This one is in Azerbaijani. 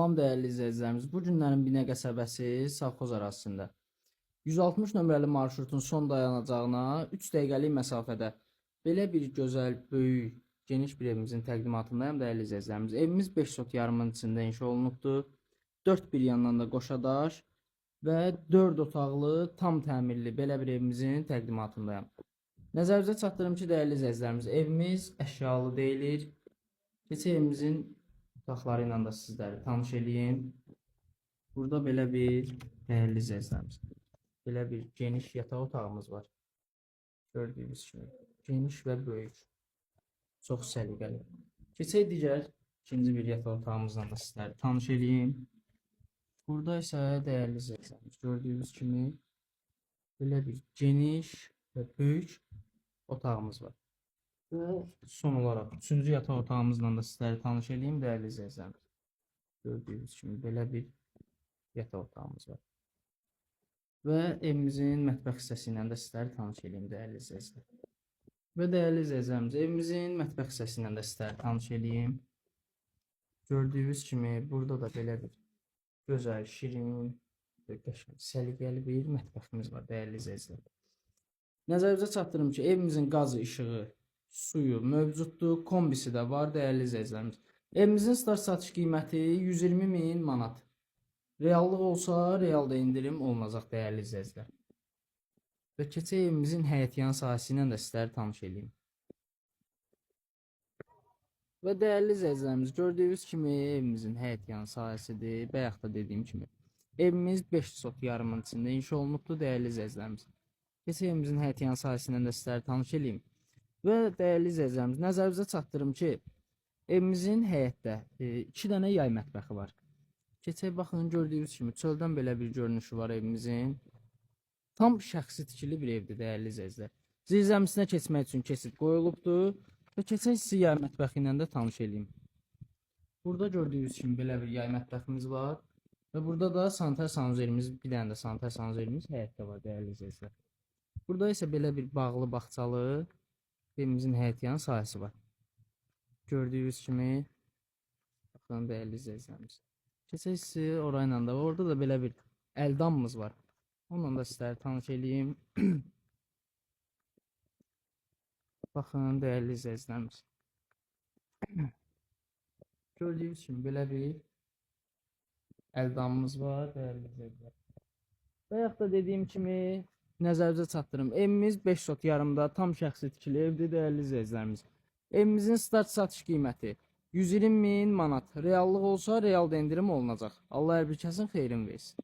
Salam dəyərli izləyicilərimiz. Bu günlərin Binə qəsəbəsi Savxoz ərazisində 160 nömrəli marşrutun son dayanacağına 3 dəqiqəlik məsafədə belə bir gözəl, böyük, geniş bir evimizin təqdimatındayım dəyərli izləyicilərimiz. Evimiz 5 sot yarımın içində inşa olunubdur. 4 bir yandan da qoşadaş və 4 otaqlı, tam təmirli belə bir evimizin təqdimatındayım. Nəzərinizə çatdırım ki, dəyərli izləyicilərimiz, evimiz əşyalı deyilir. Keçək evimizin otaqları ilə də sizləri tanış edeyim. Burada belə bir dəyərli izləyicilərimiz, belə bir geniş yataq otağımız var. Gördüyünüz kimi geniş və böyük, çox səliqəli. Keçək digər ikinci bir yataq otağımızla da sizləri tanış edeyim. Burada isə dəyərli izləyicilərimiz, gördüyünüz kimi belə bir geniş və böyük otağımız var. Və son olaraq üçüncü yataq otağımızla da sizləri tanış edeyim dəyərli izləyicilərimiz. Gördüyünüz kimi belə bir yataq otağımız var. Və evimizin mətbəx hissəsi ilə də sizləri tanış edeyim dəyərli izləyicilər. Və dəyərli izləyicilərimiz, evimizin mətbəx hissəsi ilə də sizləri tanış edeyim. Gördüyünüz kimi burada da belə bir gözəl, şirin, qəşəng, səliqəli bir mətbəximiz var dəyərli izləyicilər. Nəzərinizə çatdırım ki, evimizin qazı, işığı, suyu mövcuddur, kombisi də var dəyərli izləyicilərimiz. Evimizin start satış qiyməti 120.000 manat. Reallıq olsa, realda indirim olunacaq dəyərli izləyicilər. Və keçək evimizin həyətyan sahəsi ilə də sizləri tanış edeyim. Və dəyərli izləyicilərimiz, gördüyünüz kimi evimizin həyətyan sahəsidir. Bayaq da dediyim kimi. Evimiz 5 sot yarımın içində inşa olunubdur dəyərli izləyicilərimiz. Keçək evimizin həyətyan sahəsi ilə də sizləri tanış edeyim. Və dəyərli izləyicilərimiz, nəzərinizə çatdırım ki, evimizin həyətdə 2 dənə yay mətbəxi var. Keçək baxın, gördüyünüz kimi çöldən belə bir görünüşü var evimizin. Tam şəxsi tikili bir evdir dəyərli izləyicilər. Zirzəmisinə keçmək üçün keçid qoyulubdur və keçək sizi yay mətbəxi ilə də tanış edeyim. Burada gördüyünüz kimi belə bir yay mətbəximiz var və burada da sanitar sanuzerimiz, bir dənə də sanitar sanuzerimiz həyətdə var dəyərli izləyicilər. Burada isə belə bir bağlı bağçalı evimizin həyətyan sahəsi var. Gördüyünüz kimi, baxın dəyərli izləyicilərimiz. Keçək sizi orayla da, orada da belə bir əldamımız var. Onunla da sizləri tanış edeyim. Baxın dəyərli izləyicilərimiz. Gördüyünüz kimi belə bir əldamımız var dəyərli izləyicilər. Bayaq da dediyim kimi, nəzərinizə çatdırım. Evimiz 5 sot yarımda tam şəxsi tikili evdir dəyərli izləyicilərimiz. Evimizin start satış qiyməti 120.000 manat. Reallıq olsa realda indirim olunacaq. Allah hər bir kəsin xeyrin versin.